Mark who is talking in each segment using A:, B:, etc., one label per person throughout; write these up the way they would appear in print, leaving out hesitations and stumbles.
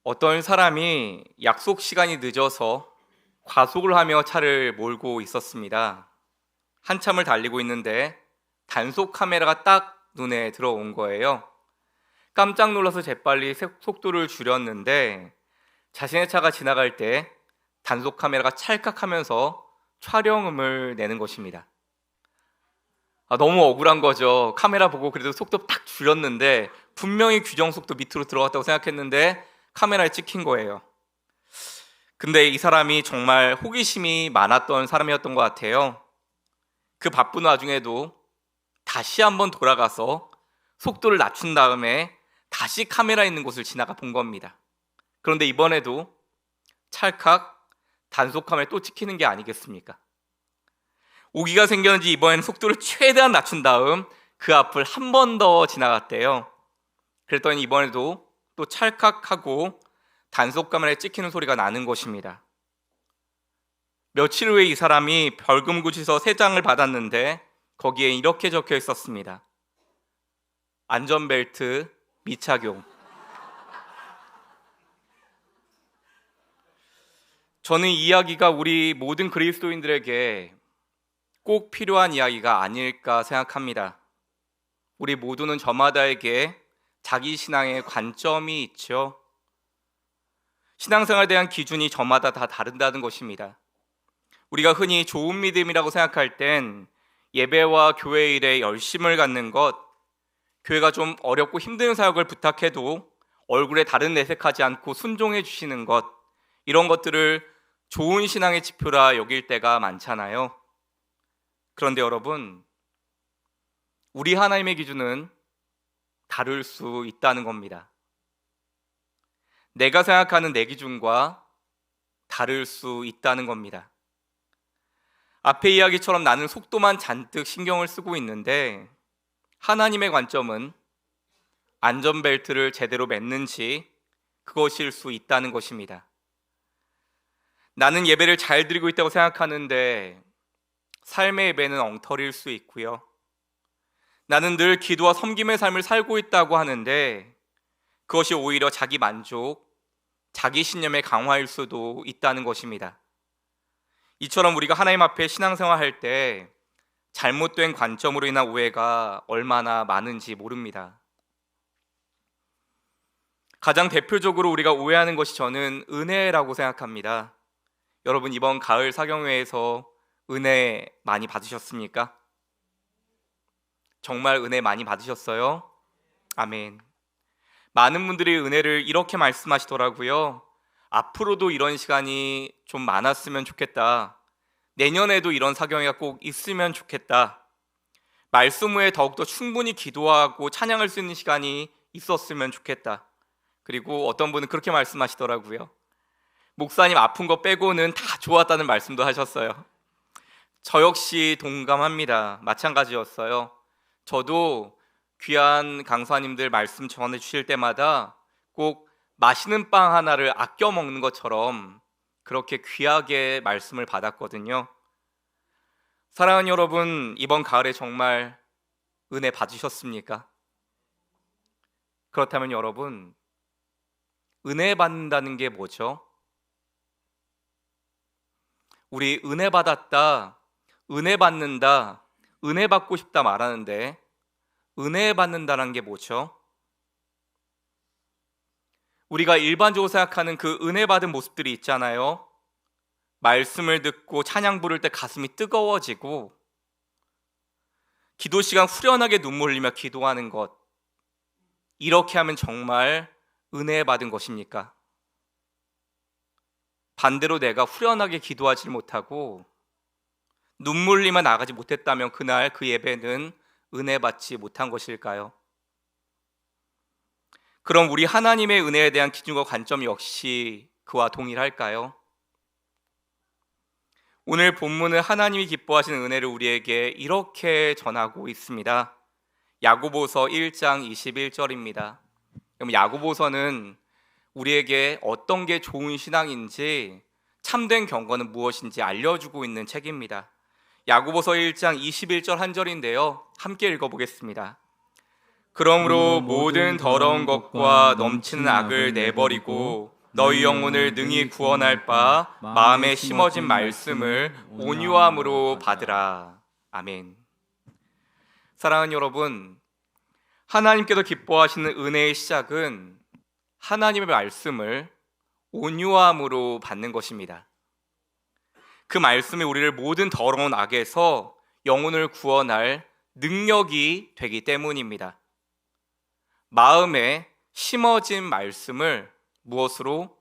A: 어떤 사람이 약속 시간이 늦어서 과속을 하며 차를 몰고 있었습니다. 한참을 달리고 있는데 단속 카메라가 딱 눈에 들어온 거예요. 깜짝 놀라서 재빨리 속도를 줄였는데 자신의 차가 지나갈 때 단속 카메라가 찰칵하면서 촬영음을 내는 것입니다. 너무 억울한 거죠. 카메라 보고 그래도 속도 딱 줄였는데 분명히 규정 속도 밑으로 들어갔다고 생각했는데 카메라에 찍힌 거예요. 근데 이 사람이 정말 호기심이 많았던 사람이었던 것 같아요. 그 바쁜 와중에도 다시 한번 돌아가서 속도를 낮춘 다음에 다시 카메라 있는 곳을 지나가 본 겁니다. 그런데 이번에도 찰칵 단속 카메라에 또 찍히는 게 아니겠습니까? 오기가 생겼는지 이번에는 속도를 최대한 낮춘 다음 그 앞을 한 번 더 지나갔대요. 그랬더니 이번에도 또 찰칵하고 단속 카메라에 찍히는 소리가 나는 것입니다. 며칠 후에 이 사람이 벌금구치소 3장을 받았는데 거기에 이렇게 적혀 있었습니다. 안전벨트 미착용. 저는 이 이야기가 우리 모든 그리스도인들에게 꼭 필요한 이야기가 아닐까 생각합니다. 우리 모두는 저마다에게 자기 신앙의 관점이 있죠. 신앙생활에 대한 기준이 저마다 다 다른다는 것입니다. 우리가 흔히 좋은 믿음이라고 생각할 땐 예배와 교회 일에 열심을 갖는 것, 교회가 좀 어렵고 힘든 사역을 부탁해도 얼굴에 다른 내색하지 않고 순종해 주시는 것, 이런 것들을 좋은 신앙의 지표라 여길 때가 많잖아요. 그런데 여러분, 우리 하나님의 기준은 다를 수 있다는 겁니다. 내가 생각하는 내 기준과 다를 수 있다는 겁니다. 앞의 이야기처럼 나는 속도만 잔뜩 신경을 쓰고 있는데 하나님의 관점은 안전벨트를 제대로 맸는지 그것일 수 있다는 것입니다. 나는 예배를 잘 드리고 있다고 생각하는데 삶의 예배는 엉터리일 수 있고요. 나는 늘 기도와 섬김의 삶을 살고 있다고 하는데 그것이 오히려 자기 만족, 자기 신념의 강화일 수도 있다는 것입니다. 이처럼 우리가 하나님 앞에 신앙생활할 때 잘못된 관점으로 인한 오해가 얼마나 많은지 모릅니다. 가장 대표적으로 우리가 오해하는 것이 저는 은혜라고 생각합니다. 여러분, 이번 가을 사경회에서 은혜 많이 받으셨습니까? 정말 은혜 많이 받으셨어요? 아멘. 많은 분들이 은혜를 이렇게 말씀하시더라고요. 앞으로도 이런 시간이 좀 많았으면 좋겠다. 내년에도 이런 사경회가 꼭 있으면 좋겠다. 말씀 후에 더욱더 충분히 기도하고 찬양할 수 있는 시간이 있었으면 좋겠다. 그리고 어떤 분은 그렇게 말씀하시더라고요. 목사님 아픈 거 빼고는 다 좋았다는 말씀도 하셨어요. 저 역시 동감합니다. 마찬가지였어요. 저도 귀한 강사님들 말씀 전해 주실 때마다 꼭 맛있는 빵 하나를 아껴 먹는 것처럼 그렇게 귀하게 말씀을 받았거든요. 사랑하는 여러분, 이번 가을에 정말 은혜 받으셨습니까? 그렇다면 여러분, 은혜 받는다는 게 뭐죠? 우리 은혜 받았다, 은혜 받는다, 은혜 받고 싶다 말하는데 은혜 받는다는 게 뭐죠? 우리가 일반적으로 생각하는 그 은혜 받은 모습들이 있잖아요. 말씀을 듣고 찬양 부를 때 가슴이 뜨거워지고 기도 시간 후련하게 눈물 흘리며 기도하는 것, 이렇게 하면 정말 은혜 받은 것입니까? 반대로 내가 후련하게 기도하지 못하고 눈물 흘리며 나가지 못했다면 그날 그 예배는 은혜 받지 못한 것일까요? 그럼 우리 하나님의 은혜에 대한 기준과 관점 역시 그와 동일할까요? 오늘 본문은 하나님이 기뻐하시는 은혜를 우리에게 이렇게 전하고 있습니다. 야고보서 1장 21절입니다. 그럼 야고보서는 우리에게 어떤 게 좋은 신앙인지, 참된 경건은 무엇인지 알려주고 있는 책입니다. 야고보서 1장 21절 한 절인데요, 함께 읽어보겠습니다. 그러므로 모든 더러운 것과 넘치는 악을 내버리고 너희 영혼을 능히 구원할 바 마음에 심어진 말씀을 온유함으로 받으라. 아멘. 사랑하는 여러분, 하나님께서 기뻐하시는 은혜의 시작은 하나님의 말씀을 온유함으로 받는 것입니다. 그 말씀이 우리를 모든 더러운 악에서 영혼을 구원할 능력이 되기 때문입니다. 마음에 심어진 말씀을 무엇으로?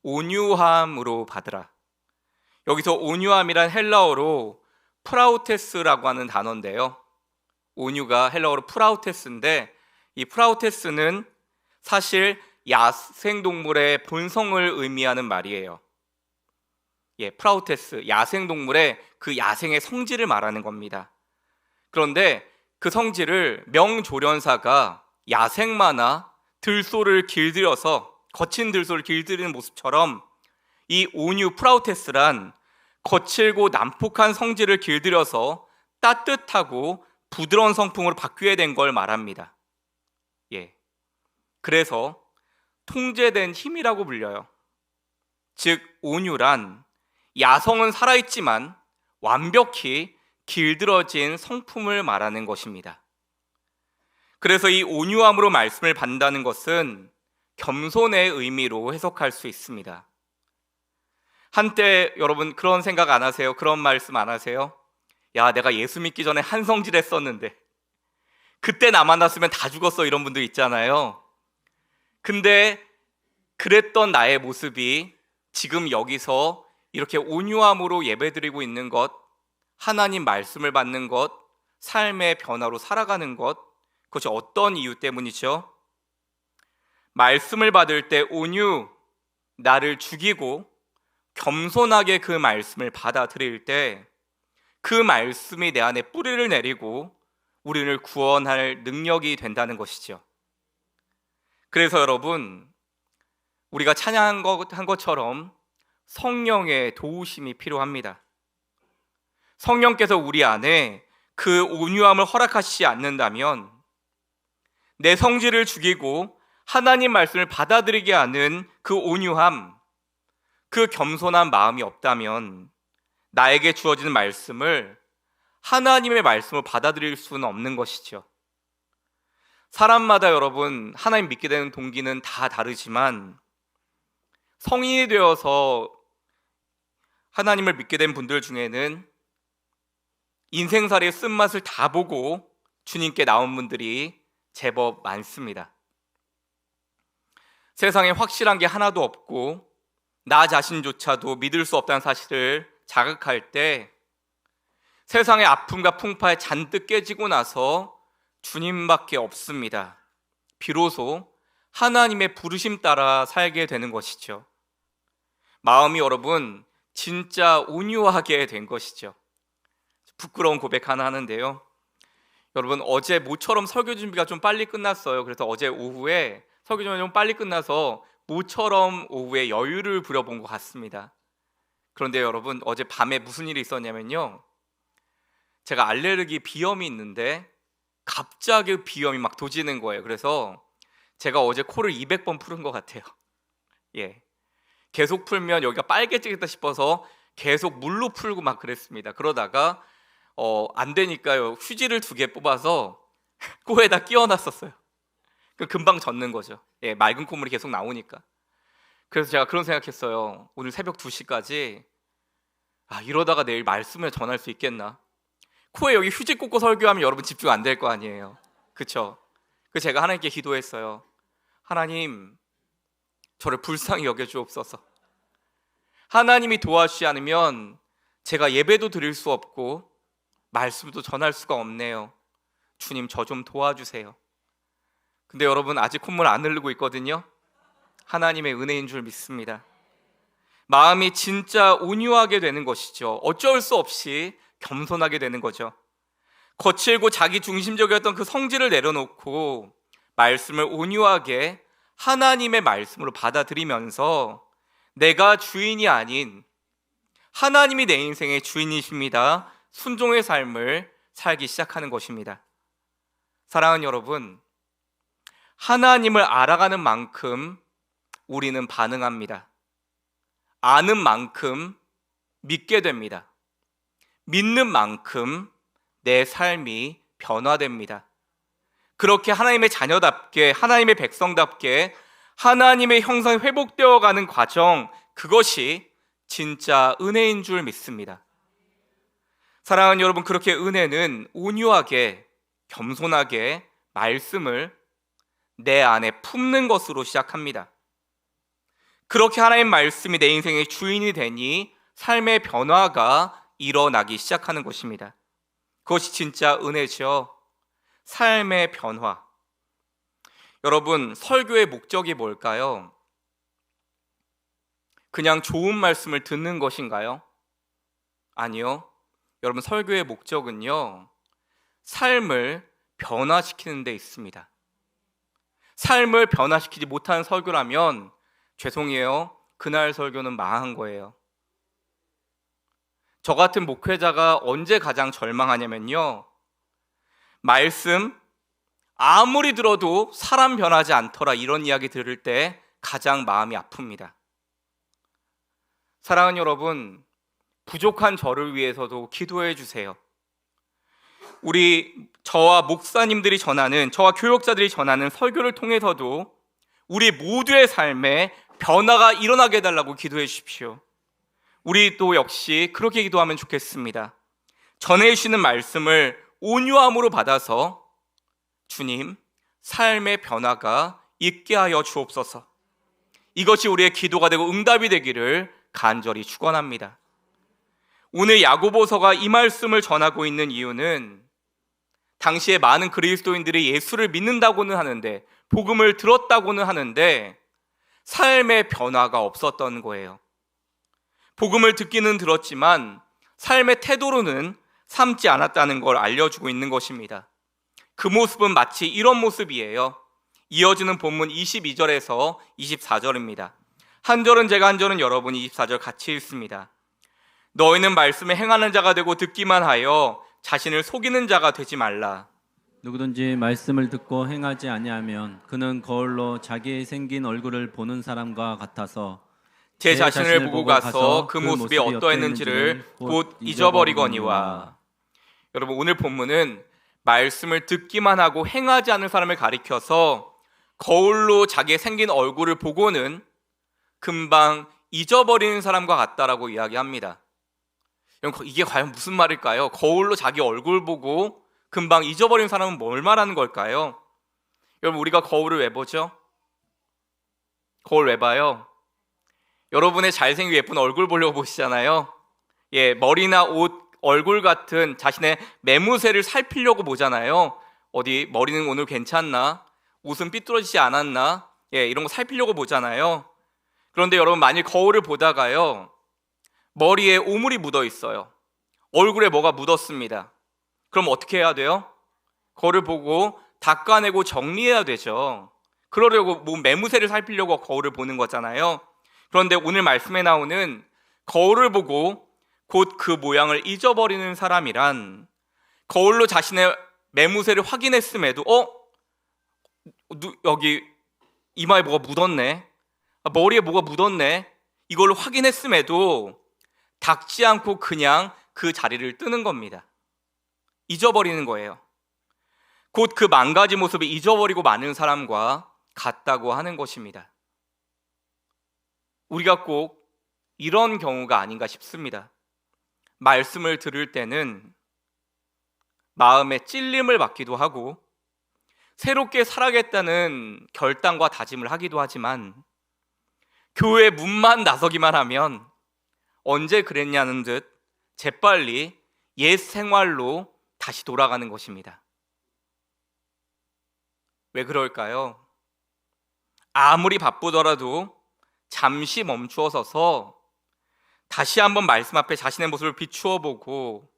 A: 온유함으로 받으라. 여기서 온유함이란 헬라어로 프라우테스라고 하는 단어인데요, 온유가 헬라어로 프라우테스인데, 이 프라우테스는 사실 야생동물의 본성을 의미하는 말이에요. 프라우테스, 야생동물의 그 야생의 성질을 말하는 겁니다. 그런데 그 성질을 명조련사가 야생마나 들소를 길들여서, 거친 들소를 길들이는 모습처럼 이 온유 프라우테스란 거칠고 난폭한 성질을 길들여서 따뜻하고 부드러운 성품으로 바뀌게 된 걸 말합니다. 그래서 통제된 힘이라고 불려요. 즉 온유란 야성은 살아있지만 완벽히 길들어진 성품을 말하는 것입니다. 그래서 이 온유함으로 말씀을 받는다는 것은 겸손의 의미로 해석할 수 있습니다. 한때 여러분 그런 생각 안 하세요? 그런 말씀 안 하세요? 야, 내가 예수 믿기 전에 한성질 했었는데 그때 나 만났으면 다 죽었어, 이런 분들 있잖아요. 근데 그랬던 나의 모습이 지금 여기서 이렇게 온유함으로 예배드리고 있는 것, 하나님 말씀을 받는 것, 삶의 변화로 살아가는 것, 그것이 어떤 이유 때문이죠? 말씀을 받을 때 온유, 나를 죽이고 겸손하게 그 말씀을 받아들일 때 그 말씀이 내 안에 뿌리를 내리고 우리를 구원할 능력이 된다는 것이죠. 그래서 여러분, 우리가 찬양한 것처럼 성령의 도우심이 필요합니다. 성령께서 우리 안에 그 온유함을 허락하시지 않는다면, 내 성질을 죽이고 하나님 말씀을 받아들이게 하는 그 온유함, 그 겸손한 마음이 없다면 나에게 주어지는 말씀을 하나님의 말씀을 받아들일 수는 없는 것이죠. 사람마다 여러분 하나님 믿게 되는 동기는 다 다르지만 성인이 되어서 하나님을 믿게 된 분들 중에는 인생살이의 쓴맛을 다 보고 주님께 나온 분들이 제법 많습니다. 세상에 확실한 게 하나도 없고 나 자신조차도 믿을 수 없다는 사실을 자각할 때 세상의 아픔과 풍파에 잔뜩 깨지고 나서 주님밖에 없습니다. 비로소 하나님의 부르심 따라 살게 되는 것이죠. 마음이 여러분 진짜 온유하게 된 것이죠. 부끄러운 고백 하나 하는데요, 여러분 어제 모처럼 설교 준비가 좀 빨리 끝났어요. 그래서 어제 오후에 설교 준비가 좀 빨리 끝나서 모처럼 오후에 여유를 부려본 것 같습니다. 그런데 여러분 어제 밤에 무슨 일이 있었냐면요, 제가 알레르기 비염이 있는데 갑자기 비염이 막 도지는 거예요. 그래서 제가 어제 코를 200번 풀은 것 같아요. 계속 풀면 여기가 빨개지겠다 싶어서 계속 물로 풀고 막 그랬습니다. 그러다가 안 되니까요, 휴지를 2개 뽑아서 코에다 끼워놨었어요. 금방 젖는 거죠. 맑은 콧물이 계속 나오니까. 그래서 제가 그런 생각했어요. 오늘 새벽 2시까지 이러다가 내일 말씀을 전할 수 있겠나? 코에 여기 휴지 꽂고 설교하면 여러분 집중 안 될 거 아니에요, 그쵸? 그래서 제가 하나님께 기도했어요. 하나님, 저를 불쌍히 여겨주옵소서. 하나님이 도와주지 않으면 제가 예배도 드릴 수 없고 말씀도 전할 수가 없네요. 주님, 저 좀 도와주세요. 근데 여러분 아직 콧물 안 흐르고 있거든요. 하나님의 은혜인 줄 믿습니다. 마음이 진짜 온유하게 되는 것이죠. 어쩔 수 없이 겸손하게 되는 거죠. 거칠고 자기 중심적이었던 그 성질을 내려놓고 말씀을 온유하게 하나님의 말씀으로 받아들이면서 내가 주인이 아닌 하나님이 내 인생의 주인이십니다, 순종의 삶을 살기 시작하는 것입니다. 사랑하는 여러분, 하나님을 알아가는 만큼 우리는 반응합니다. 아는 만큼 믿게 됩니다. 믿는 만큼 내 삶이 변화됩니다. 그렇게 하나님의 자녀답게, 하나님의 백성답게 하나님의 형상이 회복되어 가는 과정, 그것이 진짜 은혜인 줄 믿습니다. 사랑하는 여러분, 그렇게 은혜는 온유하게, 겸손하게 말씀을 내 안에 품는 것으로 시작합니다. 그렇게 하나님 말씀이 내 인생의 주인이 되니 삶의 변화가 일어나기 시작하는 것입니다. 그것이 진짜 은혜죠. 삶의 변화. 여러분, 설교의 목적이 뭘까요? 그냥 좋은 말씀을 듣는 것인가요? 아니요. 여러분, 설교의 목적은요, 삶을 변화시키는 데 있습니다. 삶을 변화시키지 못하는 설교라면 죄송해요. 그날 설교는 망한 거예요. 저 같은 목회자가 언제 가장 절망하냐면요, 말씀 아무리 들어도 사람 변하지 않더라, 이런 이야기 들을 때 가장 마음이 아픕니다. 사랑하는 여러분, 부족한 저를 위해서도 기도해 주세요. 저와 목사님들이 전하는, 저와 교역자들이 전하는 설교를 통해서도 우리 모두의 삶에 변화가 일어나게 해달라고 기도해 주십시오. 우리 또 역시 그렇게 기도하면 좋겠습니다. 전해주시는 말씀을 온유함으로 받아서 주님, 삶의 변화가 있게 하여 주옵소서. 이것이 우리의 기도가 되고 응답이 되기를 간절히 축원합니다. 오늘 야고보서가 이 말씀을 전하고 있는 이유는 당시에 많은 그리스도인들이 예수를 믿는다고는 하는데, 복음을 들었다고는 하는데 삶의 변화가 없었던 거예요. 복음을 듣기는 들었지만 삶의 태도로는 삼지 않았다는 걸 알려주고 있는 것입니다. 그 모습은 마치 이런 모습이에요. 이어지는 본문 22절에서 24절입니다. 한 절은 제가, 한 절은 여러분이 24절 같이 읽습니다. 너희는 말씀에 행하는 자가 되고 듣기만 하여 자신을 속이는 자가 되지 말라.
B: 누구든지 말씀을 듣고 행하지 아니하면 그는 거울로 자기의 생긴 얼굴을 보는 사람과 같아서
A: 제 자신을 보고 가서 그 모습이 어떠했는지를 곧 잊어버리거니와. 여러분, 오늘 본문은 말씀을 듣기만 하고 행하지 않는 사람을 가리켜서 거울로 자기의 생긴 얼굴을 보고는 금방 잊어버리는 사람과 같다라고 이야기합니다. 이게 과연 무슨 말일까요? 거울로 자기 얼굴 보고 금방 잊어버리는 사람은 뭘 말하는 걸까요? 여러분, 우리가 거울을 왜 보죠? 거울 왜 봐요? 여러분의 잘생기고 예쁜 얼굴 보려고 보시잖아요. 머리나 옷, 얼굴 같은 자신의 매무새를 살피려고 보잖아요. 어디 머리는 오늘 괜찮나? 옷은 삐뚤어지지 않았나? 이런 거 살피려고 보잖아요. 그런데 여러분, 만일 거울을 보다가요, 머리에 오물이 묻어 있어요. 얼굴에 뭐가 묻었습니다. 그럼 어떻게 해야 돼요? 거울을 보고 닦아내고 정리해야 되죠. 그러려고 매무새를 살피려고 거울을 보는 거잖아요. 그런데 오늘 말씀에 나오는 거울을 보고 곧 그 모양을 잊어버리는 사람이란, 거울로 자신의 매무새를 확인했음에도 여기 이마에 뭐가 묻었네, 머리에 뭐가 묻었네, 이걸 확인했음에도 닦지 않고 그냥 그 자리를 뜨는 겁니다. 잊어버리는 거예요. 곧 그 망가진 모습을 잊어버리고 마는 사람과 같다고 하는 것입니다. 우리가 꼭 이런 경우가 아닌가 싶습니다. 말씀을 들을 때는 마음에 찔림을 받기도 하고 새롭게 살아가겠다는 결단과 다짐을 하기도 하지만 교회 문만 나서기만 하면 언제 그랬냐는 듯 재빨리 옛 생활로 다시 돌아가는 것입니다. 왜 그럴까요? 아무리 바쁘더라도 잠시 멈추어 서서 다시 한번 말씀 앞에 자신의 모습을 비추어 보고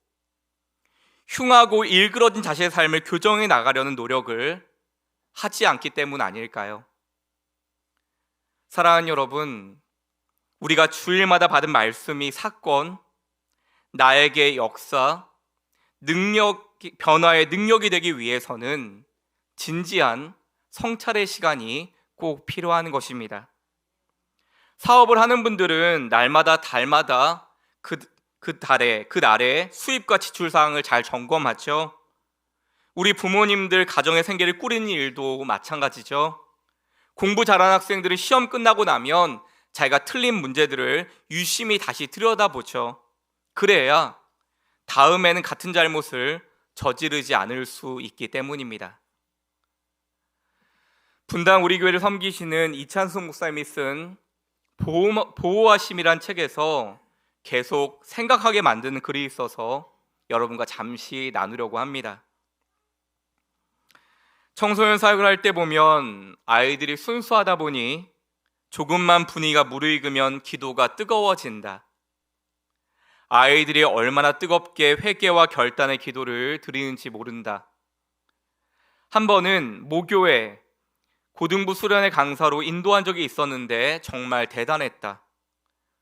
A: 흉하고 일그러진 자신의 삶을 교정해 나가려는 노력을 하지 않기 때문 아닐까요? 사랑하는 여러분, 우리가 주일마다 받은 말씀이 사건, 나에게 역사, 변화의 능력이 되기 위해서는 진지한 성찰의 시간이 꼭 필요한 것입니다. 사업을 하는 분들은 날마다 달마다 그 날에 수입과 지출 사항을 잘 점검하죠. 우리 부모님들 가정의 생계를 꾸리는 일도 마찬가지죠. 공부 잘하는 학생들은 시험 끝나고 나면 자기가 틀린 문제들을 유심히 다시 들여다보죠. 그래야 다음에는 같은 잘못을 저지르지 않을 수 있기 때문입니다. 분당 우리 교회를 섬기시는 이찬수 목사님이 쓴 보호하심이란 책에서 계속 생각하게 만드는 글이 있어서 여러분과 잠시 나누려고 합니다. 청소년 사역을 할 때 보면 아이들이 순수하다 보니 조금만 분위기가 무르익으면 기도가 뜨거워진다. 아이들이 얼마나 뜨겁게 회개와 결단의 기도를 드리는지 모른다. 한 번은 모교회 고등부 수련회 강사로 인도한 적이 있었는데 정말 대단했다.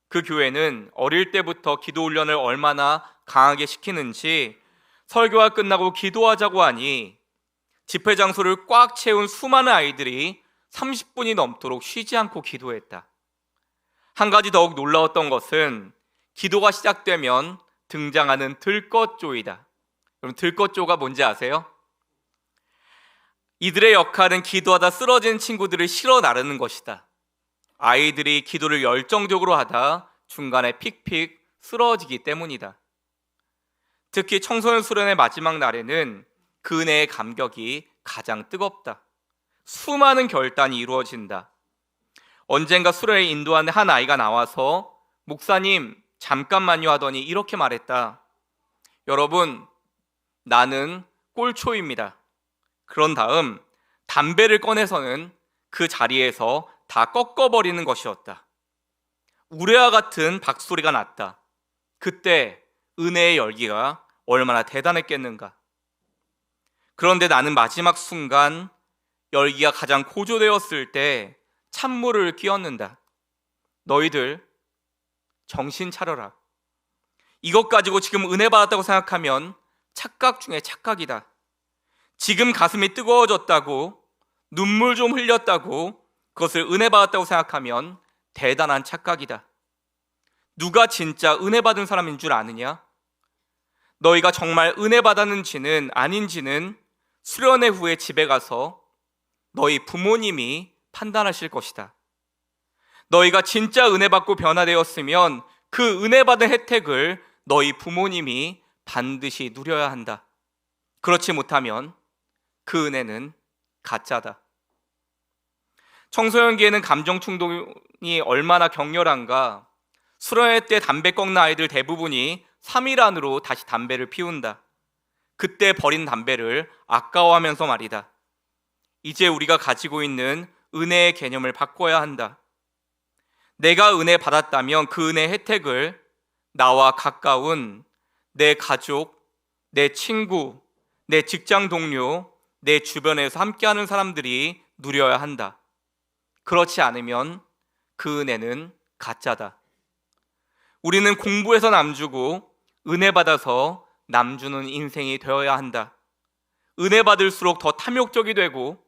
A: 그 교회는 어릴 때부터 기도 훈련을 얼마나 강하게 시키는지 설교가 끝나고 기도하자고 하니 집회 장소를 꽉 채운 수많은 아이들이 30분이 넘도록 쉬지 않고 기도했다. 한 가지 더욱 놀라웠던 것은 기도가 시작되면 등장하는 들것조이다. 여러분, 들것조가 뭔지 아세요? 이들의 역할은 기도하다 쓰러진 친구들을 실어 나르는 것이다. 아이들이 기도를 열정적으로 하다 중간에 픽픽 쓰러지기 때문이다. 특히 청소년 수련의 마지막 날에는 그 은혜의 감격이 가장 뜨겁다. 수많은 결단이 이루어진다. 언젠가 수련회 인도하는 한 아이가 나와서 목사님 잠깐만요 하더니 이렇게 말했다. 여러분, 나는 꼴초입니다. 그런 다음 담배를 꺼내서는 그 자리에서 다 꺾어버리는 것이었다. 우레와 같은 박수리가 났다. 그때 은혜의 열기가 얼마나 대단했겠는가. 그런데 나는 마지막 순간 열기가 가장 고조되었을 때 찬물을 끼얹는다. 너희들 정신 차려라. 이것 가지고 지금 은혜 받았다고 생각하면 착각 중에 착각이다. 지금 가슴이 뜨거워졌다고, 눈물 좀 흘렸다고, 그것을 은혜 받았다고 생각하면 대단한 착각이다. 누가 진짜 은혜 받은 사람인 줄 아느냐? 너희가 정말 은혜 받았는지는 아닌지는 수련회 후에 집에 가서 너희 부모님이 판단하실 것이다. 너희가 진짜 은혜 받고 변화되었으면 그 은혜 받은 혜택을 너희 부모님이 반드시 누려야 한다. 그렇지 못하면 그 은혜는 가짜다. 청소년기에는 감정 충동이 얼마나 격렬한가. 수련회 때 담배 꺾는 아이들 대부분이 3일 안으로 다시 담배를 피운다. 그때 버린 담배를 아까워하면서 말이다. 이제 우리가 가지고 있는 은혜의 개념을 바꿔야 한다. 내가 은혜 받았다면 그 은혜의 혜택을 나와 가까운 내 가족, 내 친구, 내 직장 동료, 내 주변에서 함께하는 사람들이 누려야 한다. 그렇지 않으면 그 은혜는 가짜다. 우리는 공부해서 남주고 은혜 받아서 남주는 인생이 되어야 한다. 은혜 받을수록 더 탐욕적이 되고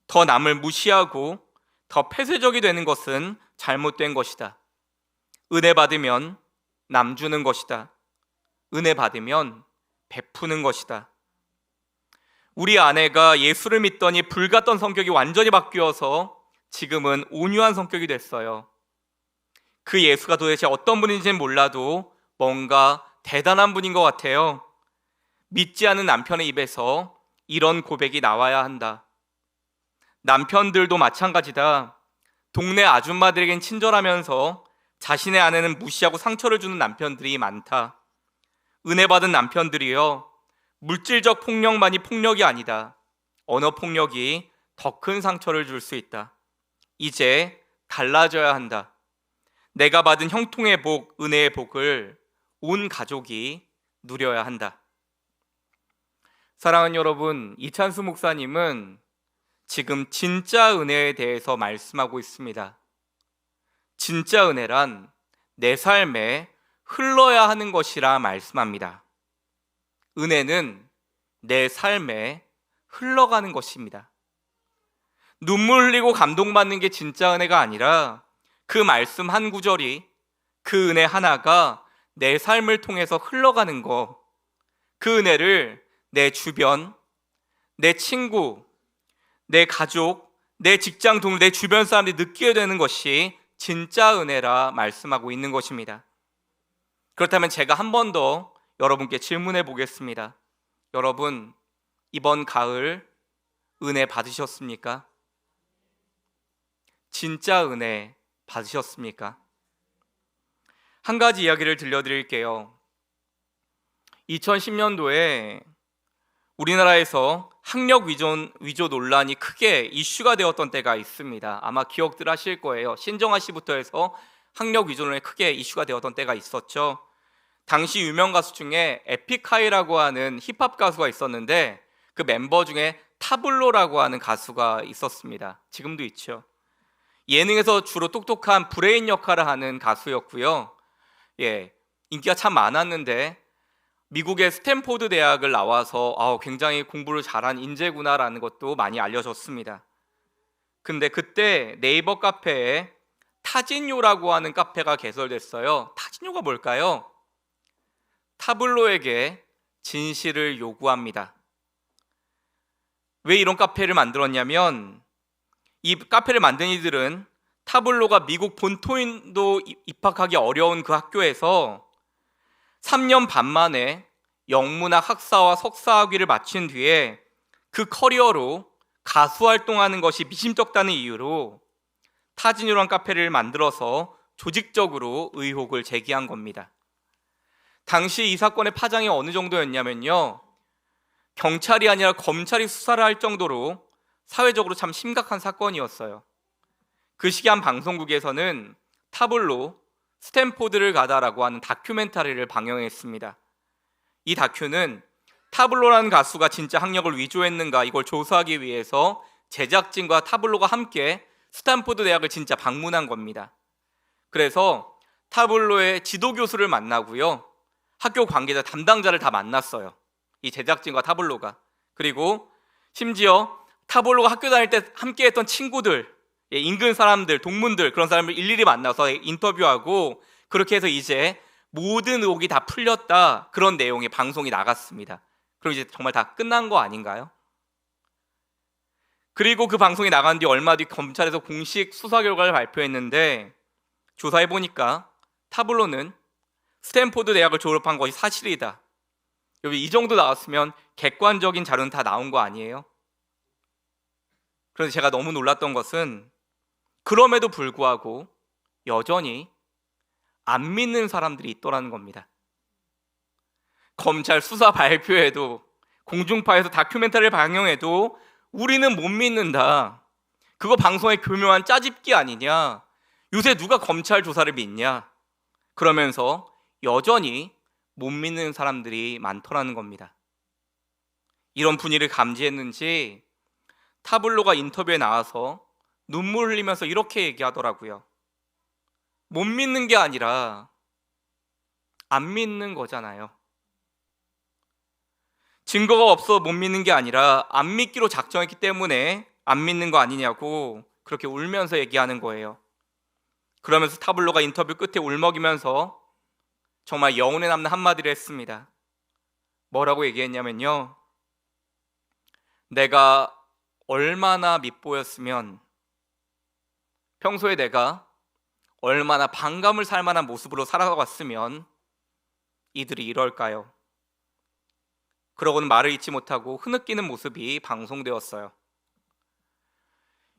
A: 더 남을 무시하고 더 폐쇄적이 되는 것은 잘못된 것이다. 은혜 받으면 남주는 것이다. 은혜 받으면 베푸는 것이다. 우리 아내가 예수를 믿더니 불같던 성격이 완전히 바뀌어서 지금은 온유한 성격이 됐어요. 그 예수가 도대체 어떤 분인지는 몰라도 뭔가 대단한 분인 것 같아요. 믿지 않는 남편의 입에서 이런 고백이 나와야 한다. 남편들도 마찬가지다. 동네 아줌마들에겐 친절하면서 자신의 아내는 무시하고 상처를 주는 남편들이 많다. 은혜 받은 남편들이여, 물질적 폭력만이 폭력이 아니다. 언어 폭력이 더 큰 상처를 줄 수 있다. 이제 달라져야 한다. 내가 받은 형통의 복, 은혜의 복을 온 가족이 누려야 한다. 사랑하는 여러분, 이찬수 목사님은 지금 진짜 은혜에 대해서 말씀하고 있습니다. 진짜 은혜란 내 삶에 흘러야 하는 것이라 말씀합니다. 은혜는 내 삶에 흘러가는 것입니다. 눈물 흘리고 감동받는 게 진짜 은혜가 아니라 그 말씀 한 구절이, 그 은혜 하나가 내 삶을 통해서 흘러가는 거, 그 은혜를 내 주변, 내 친구, 내 가족, 내 직장 동료, 내 주변 사람들이 느끼게 되는 것이 진짜 은혜라 말씀하고 있는 것입니다. 그렇다면 제가 한 번 더 여러분께 질문해 보겠습니다. 여러분, 이번 가을 은혜 받으셨습니까? 진짜 은혜 받으셨습니까? 한 가지 이야기를 들려드릴게요. 2010년도에 우리나라에서 학력 위조 논란이 크게 이슈가 되었던 때가 있습니다. 아마 기억들 하실 거예요. 신정아 씨부터 해서 학력 위조 논란이 크게 이슈가 되었던 때가 있었죠. 당시 유명 가수 중에 에픽하이라고 하는 힙합 가수가 있었는데 그 멤버 중에 타블로라고 하는 가수가 있었습니다. 지금도 있죠. 예능에서 주로 똑똑한 브레인 역할을 하는 가수였고요. 인기가 참 많았는데 미국의 스탠포드 대학을 나와서 굉장히 공부를 잘한 인재구나라는 것도 많이 알려졌습니다. 근데 그때 네이버 카페에 타진요라고 하는 카페가 개설됐어요. 타진요가 뭘까요? 타블로에게 진실을 요구합니다. 왜 이런 카페를 만들었냐면 이 카페를 만든 이들은 타블로가 미국 본토인도 입학하기 어려운 그 학교에서 3년 반 만에 영문학 학사와 석사학위를 마친 뒤에 그 커리어로 가수 활동하는 것이 미심쩍다는 이유로 타진요란 카페를 만들어서 조직적으로 의혹을 제기한 겁니다. 당시 이 사건의 파장이 어느 정도였냐면요, 경찰이 아니라 검찰이 수사를 할 정도로 사회적으로 참 심각한 사건이었어요. 그 시기 한 방송국에서는 타블로 스탠포드를 가다라고 하는 다큐멘터리를 방영했습니다. 이 다큐는 타블로라는 가수가 진짜 학력을 위조했는가 이걸 조사하기 위해서 제작진과 타블로가 함께 스탠포드 대학을 진짜 방문한 겁니다. 그래서 타블로의 지도교수를 만나고요, 학교 관계자 담당자를 다 만났어요. 이 제작진과 타블로가. 그리고 심지어 타블로가 학교 다닐 때 함께 했던 친구들, 인근 사람들, 동문들, 그런 사람을 일일이 만나서 인터뷰하고, 그렇게 해서 이제 모든 의혹이 다 풀렸다, 그런 내용의 방송이 나갔습니다. 그럼 이제 정말 다 끝난 거 아닌가요? 그리고 그 방송이 나간 뒤 얼마 뒤 검찰에서 공식 수사 결과를 발표했는데, 조사해보니까 타블로는 스탠포드 대학을 졸업한 것이 사실이다. 여기 이 정도 나왔으면 객관적인 자료는 다 나온 거 아니에요? 그래서 제가 너무 놀랐던 것은 그럼에도 불구하고 여전히 안 믿는 사람들이 있더라는 겁니다. 검찰 수사 발표에도, 공중파에서 다큐멘터리를 방영해도 우리는 못 믿는다. 그거 방송의 교묘한 짜집기 아니냐. 요새 누가 검찰 조사를 믿냐. 그러면서 여전히 못 믿는 사람들이 많더라는 겁니다. 이런 분위기를 감지했는지 타블로가 인터뷰에 나와서 눈물 흘리면서 이렇게 얘기하더라고요. 못 믿는 게 아니라 안 믿는 거잖아요. 증거가 없어 못 믿는 게 아니라 안 믿기로 작정했기 때문에 안 믿는 거 아니냐고 그렇게 울면서 얘기하는 거예요. 그러면서 타블로가 인터뷰 끝에 울먹이면서 정말 영혼에 남는 한마디를 했습니다. 뭐라고 얘기했냐면요, 내가 얼마나 밉보였으면, 평소에 내가 얼마나 반감을 살 만한 모습으로 살아갔으면 이들이 이럴까요? 그러고는 말을 잇지 못하고 흐느끼는 모습이 방송되었어요.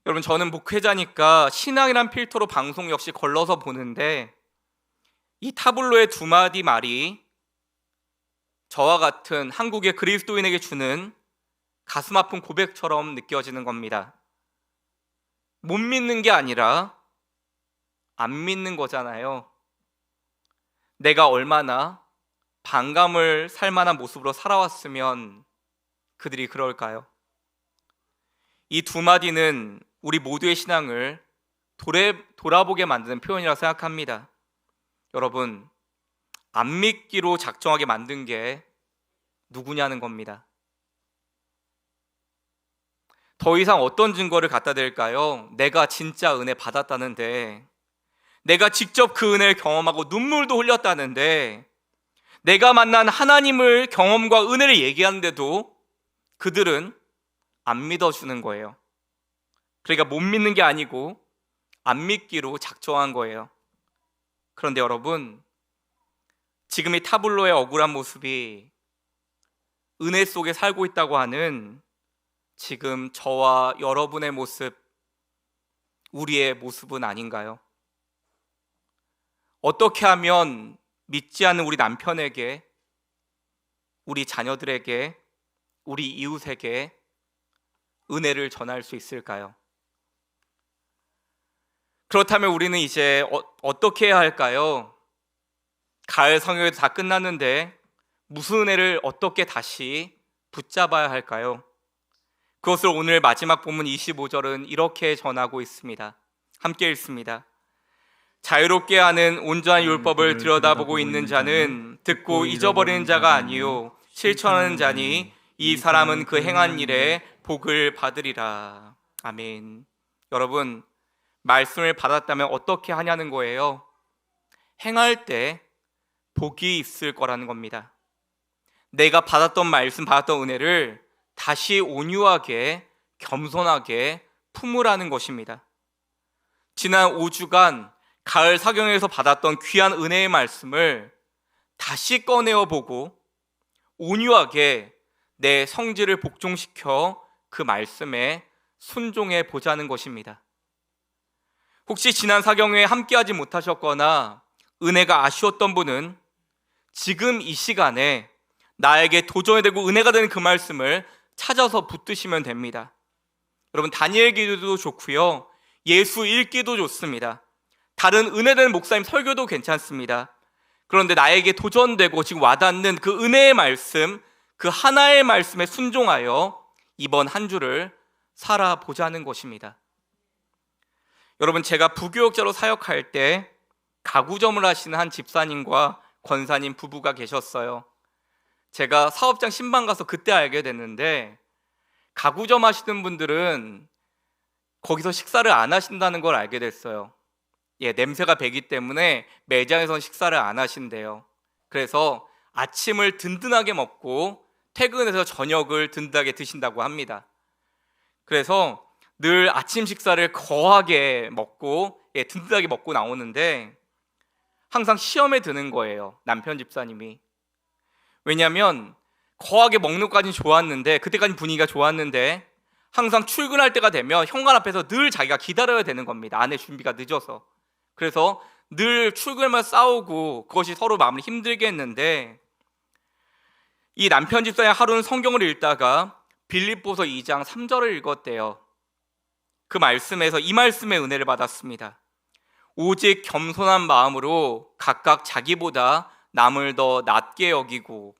A: 여러분, 저는 목회자니까 신앙이란 필터로 방송 역시 걸러서 보는데, 이 타블로의 두 마디 말이 저와 같은 한국의 그리스도인에게 주는 가슴 아픈 고백처럼 느껴지는 겁니다. 못 믿는 게 아니라 안 믿는 거잖아요. 내가 얼마나 반감을 살 만한 모습으로 살아왔으면 그들이 그럴까요? 이 두 마디는 우리 모두의 신앙을 돌아보게 만드는 표현이라고 생각합니다. 여러분, 안 믿기로 작정하게 만든 게 누구냐는 겁니다. 더 이상 어떤 증거를 갖다 댈까요? 내가 진짜 은혜 받았다는데 내가 직접 그 은혜를 경험하고 눈물도 흘렸다는데, 내가 만난 하나님을 경험과 은혜를 얘기하는데도 그들은 안 믿어주는 거예요. 그러니까 못 믿는 게 아니고 안 믿기로 작정한 거예요. 그런데 여러분, 지금 이 타블로의 억울한 모습이 은혜 속에 살고 있다고 하는 지금 저와 여러분의 모습, 우리의 모습은 아닌가요? 어떻게 하면 믿지 않는 우리 남편에게, 우리 자녀들에게, 우리 이웃에게 은혜를 전할 수 있을까요? 그렇다면 우리는 이제 어떻게 해야 할까요? 가을 성경이 다 끝났는데 무슨 은혜를 어떻게 다시 붙잡아야 할까요? 그것을 오늘 마지막 본문 25절은 이렇게 전하고 있습니다. 함께 읽습니다. 자유롭게 하는 온전한 율법을 들여다보고 있는 자는 듣고 잊어버리는 자가 아니요 실천하는 자니 이 사람은 그 행한 일에 복을 받으리라. 아멘. 여러분, 말씀을 받았다면 어떻게 하냐는 거예요. 행할 때 복이 있을 거라는 겁니다. 내가 받았던 말씀, 받았던 은혜를 다시 온유하게, 겸손하게 품으라는 것입니다. 지난 5주간 가을 사경에서 받았던 귀한 은혜의 말씀을 다시 꺼내어 보고 온유하게 내 성질을 복종시켜 그 말씀에 순종해 보자는 것입니다. 혹시 지난 사경회에 함께하지 못하셨거나 은혜가 아쉬웠던 분은 지금 이 시간에 나에게 도전이 되고 은혜가 되는 그 말씀을 찾아서 붙드시면 됩니다. 여러분, 다니엘 기도도 좋고요, 예수 읽기도 좋습니다. 다른 은혜되는 목사님 설교도 괜찮습니다. 그런데 나에게 도전되고 지금 와닿는 그 은혜의 말씀, 그 하나의 말씀에 순종하여 이번 한 주를 살아보자는 것입니다. 여러분, 제가 부교육자로 사역할 때 가구점을 하시는 한 집사님과 권사님 부부가 계셨어요. 제가 사업장 신방 가서 그때 알게 됐는데, 가구점 하시는 분들은 거기서 식사를 안 하신다는 걸 알게 됐어요. 냄새가 배기 때문에 매장에서는 식사를 안 하신대요. 그래서 아침을 든든하게 먹고 퇴근해서 저녁을 든든하게 드신다고 합니다. 그래서 늘 아침 식사를 거하게 먹고 든든하게 먹고 나오는데 항상 시험에 드는 거예요, 남편 집사님이. 왜냐하면 거하게 먹는 것까지는 좋았는데, 그때까지 분위기가 좋았는데 항상 출근할 때가 되면 현관 앞에서 늘 자기가 기다려야 되는 겁니다. 아내 준비가 늦어서. 그래서 늘 출근만 싸우고 그것이 서로 마음을 힘들게 했는데, 이 남편 집사님 하루는 성경을 읽다가 빌립보서 2장 3절을 읽었대요. 그 말씀에서 이 말씀의 은혜를 받았습니다. 오직 겸손한 마음으로 각각 자기보다 남을 더 낮게 여기고,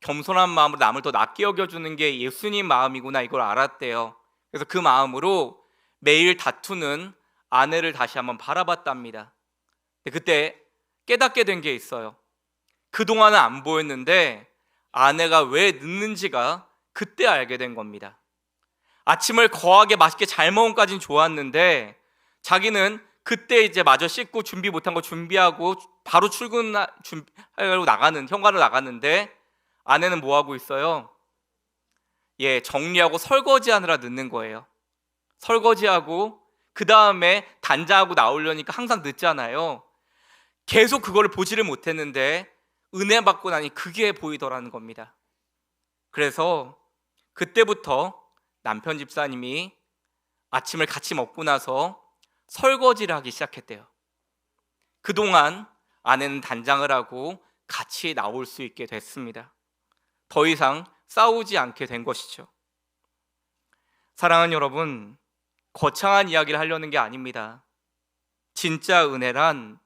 A: 겸손한 마음으로 남을 더 낮게 여겨주는 게 예수님 마음이구나, 이걸 알았대요. 그래서 그 마음으로 매일 다투는 아내를 다시 한번 바라봤답니다. 그때 깨닫게 된 게 있어요. 그동안은 안 보였는데 아내가 왜 늦는지가 그때 알게 된 겁니다. 아침을 거하게 맛있게 잘 먹은까지는 좋았는데 자기는 그때 이제 마저 씻고 준비 못한 거 준비하고 바로 준비하려고 현관으로 나갔는데 아내는 뭐 하고 있어요? 정리하고 설거지하느라 늦는 거예요. 설거지하고 그 다음에 단장하고 나오려니까 항상 늦잖아요. 계속 그거를 보지를 못했는데 은혜 받고 나니 그게 보이더라는 겁니다. 그래서 그때부터 남편 집사님이 아침을 같이 먹고 나서 설거지를 하기 시작했대요. 그동안 아내는 단장을 하고 같이 나올 수 있게 됐습니다. 더 이상 싸우지 않게 된 것이죠. 사랑하는 여러분, 거창한 이야기를 하려는 게 아닙니다. 진짜 은혜란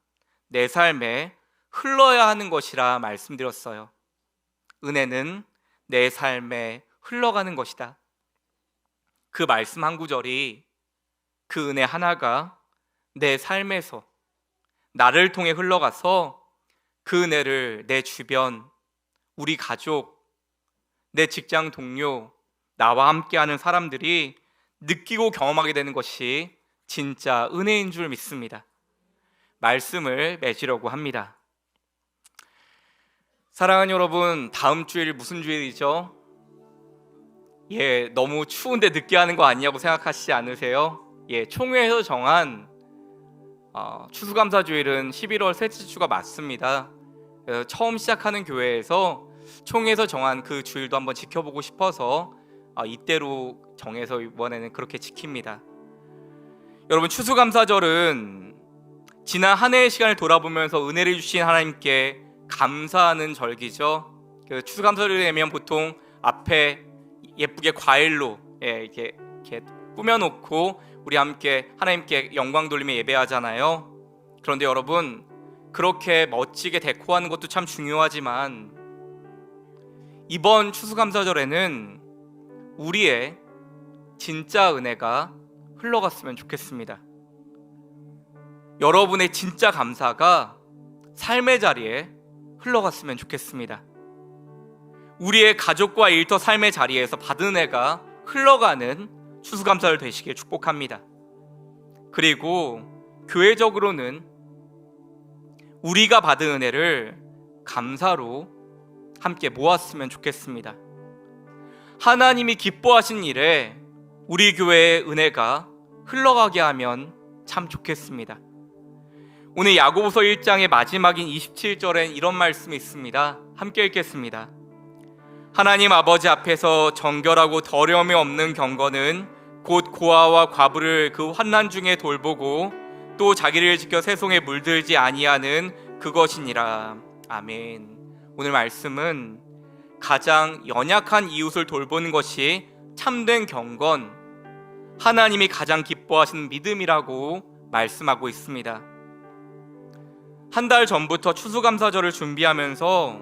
A: 내 삶에 흘러야 하는 것이라 말씀드렸어요. 은혜는 내 삶에 흘러가는 것이다. 그 말씀 한 구절이, 그 은혜 하나가 내 삶에서 나를 통해 흘러가서 그 은혜를 내 주변, 우리 가족, 내 직장 동료, 나와 함께하는 사람들이 느끼고 경험하게 되는 것이 진짜 은혜인 줄 믿습니다. 말씀을 맺으려고 합니다. 사랑하는 여러분, 다음 주일 무슨 주일이죠? 너무 추운데 늦게 하는 거 아니냐고 생각하시지 않으세요? 총회에서 정한 추수감사주일은 11월 셋째 주가 맞습니다. 그래서 처음 시작하는 교회에서 총회에서 정한 그 주일도 한번 지켜보고 싶어서 이때로 정해서 이번에는 그렇게 지킵니다. 여러분, 추수감사절은 지난 한 해의 시간을 돌아보면서 은혜를 주신 하나님께 감사하는 절기죠. 추수감사절이 되면 보통 앞에 예쁘게 과일로 이렇게 꾸며놓고 우리 함께 하나님께 영광 돌리며 예배하잖아요. 그런데 여러분, 그렇게 멋지게 데코하는 것도 참 중요하지만 이번 추수감사절에는 우리의 진짜 은혜가 흘러갔으면 좋겠습니다. 여러분의 진짜 감사가 삶의 자리에 흘러갔으면 좋겠습니다. 우리의 가족과 일터 삶의 자리에서 받은 은혜가 흘러가는 추수감사절 되시길 축복합니다. 그리고 교회적으로는 우리가 받은 은혜를 감사로 함께 모았으면 좋겠습니다. 하나님이 기뻐하신 일에 우리 교회의 은혜가 흘러가게 하면 참 좋겠습니다. 오늘 야고보서 1장의 마지막인 27절엔 이런 말씀이 있습니다. 함께 읽겠습니다. 하나님 아버지 앞에서 정결하고 더러움이 없는 경건은 곧 고아와 과부를 그 환난 중에 돌보고 또 자기를 지켜 세송에 물들지 아니하는 그것이니라. 아멘. 오늘 말씀은 가장 연약한 이웃을 돌보는 것이 참된 경건, 하나님이 가장 기뻐하시는 믿음이라고 말씀하고 있습니다. 한 달 전부터 추수감사절을 준비하면서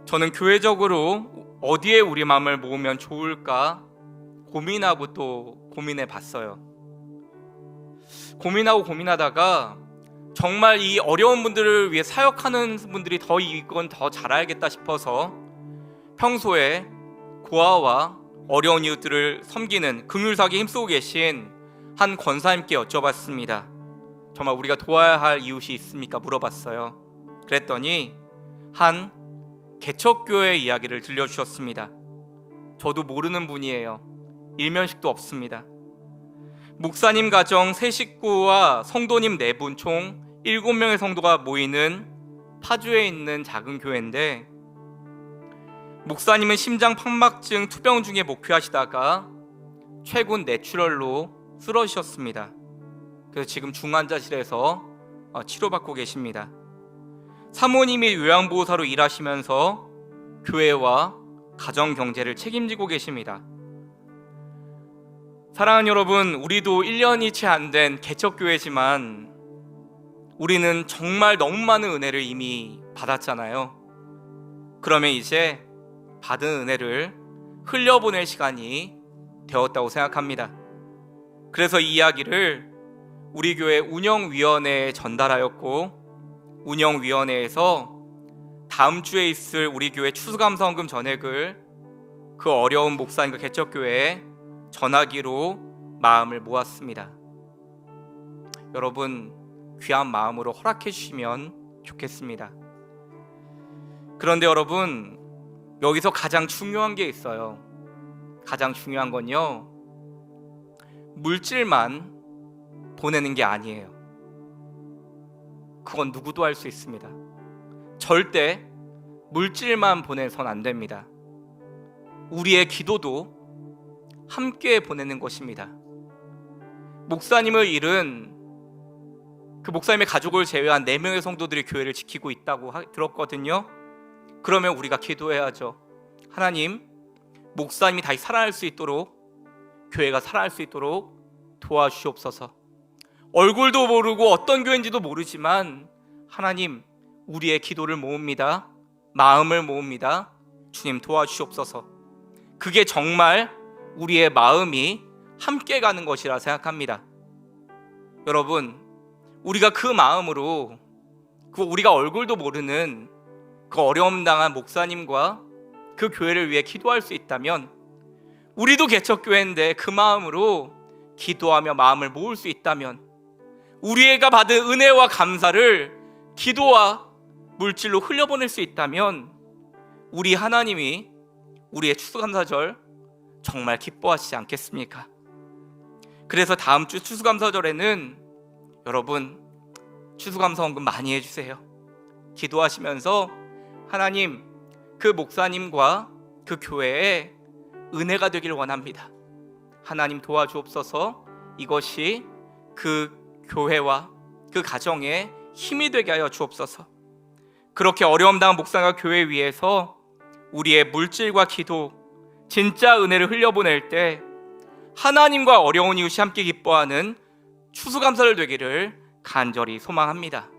A: 저는 교회적으로 어디에 우리 마음을 모으면 좋을까 고민하고 또 고민해 봤어요. 고민하고 고민하다가 정말 이 어려운 분들을 위해 사역하는 분들이 이건 더 잘해야겠다 싶어서 평소에 고아와 어려운 이웃들을 섬기는 긍휼사역에 힘쓰고 계신 한 권사님께 여쭤봤습니다. 정말 우리가 도와야 할 이웃이 있습니까? 물어봤어요. 그랬더니 한 개척교회 이야기를 들려주셨습니다. 저도 모르는 분이에요. 일면식도 없습니다. 목사님 가정 3식구와 성도님 4분 총 7명의 성도가 모이는 파주에 있는 작은 교회인데, 목사님은 심장 판막증 투병 중에 목회하시다가 최근 뇌출혈로 쓰러지셨습니다. 그래서 지금 중환자실에서 치료받고 계십니다. 사모님이 요양보호사로 일하시면서 교회와 가정 경제를 책임지고 계십니다. 사랑하는 여러분, 우리도 1년이 채 안 된 개척교회지만 우리는 정말 너무 많은 은혜를 이미 받았잖아요. 그러면 이제 받은 은혜를 흘려보낼 시간이 되었다고 생각합니다. 그래서 이 이야기를 우리 교회 운영위원회에 전달하였고, 운영위원회에서 다음 주에 있을 우리 교회 추수감사원금 전액을 그 어려운 목사님과 개척교회에 전하기로 마음을 모았습니다. 여러분, 귀한 마음으로 허락해 주시면 좋겠습니다. 그런데 여러분, 여기서 가장 중요한 게 있어요. 가장 중요한 건요, 물질만 보내는 게 아니에요. 그건 누구도 할 수 있습니다. 절대 물질만 보내선 안 됩니다. 우리의 기도도 함께 보내는 것입니다. 목사님을 잃은 그 목사님의 가족을 제외한 4명의 성도들이 교회를 지키고 있다고 들었거든요. 그러면 우리가 기도해야죠. 하나님, 목사님이 다시 살아날 수 있도록, 교회가 살아날 수 있도록 도와주시옵소서. 얼굴도 모르고 어떤 교회인지도 모르지만 하나님, 우리의 기도를 모읍니다. 마음을 모읍니다. 주님 도와주시옵소서. 그게 정말 우리의 마음이 함께 가는 것이라 생각합니다. 여러분, 우리가 그 마음으로 우리가 얼굴도 모르는 그 어려움 당한 목사님과 그 교회를 위해 기도할 수 있다면, 우리도 개척교회인데 그 마음으로 기도하며 마음을 모을 수 있다면, 우리가 받은 은혜와 감사를 기도와 물질로 흘려보낼 수 있다면 우리 하나님이 우리의 추수감사절 정말 기뻐하시지 않겠습니까? 그래서 다음 주 추수감사절에는 여러분 추수감사헌금 많이 해주세요. 기도하시면서 하나님, 그 목사님과 그 교회에 은혜가 되길 원합니다. 하나님 도와주옵소서. 이것이 그 교회와 그 가정에 힘이 되게 하여 주옵소서. 그렇게 어려움 당한 목사가 교회 위에서 우리의 물질과 기도, 진짜 은혜를 흘려보낼 때 하나님과 어려운 이웃이 함께 기뻐하는 추수감사절 되기를 간절히 소망합니다.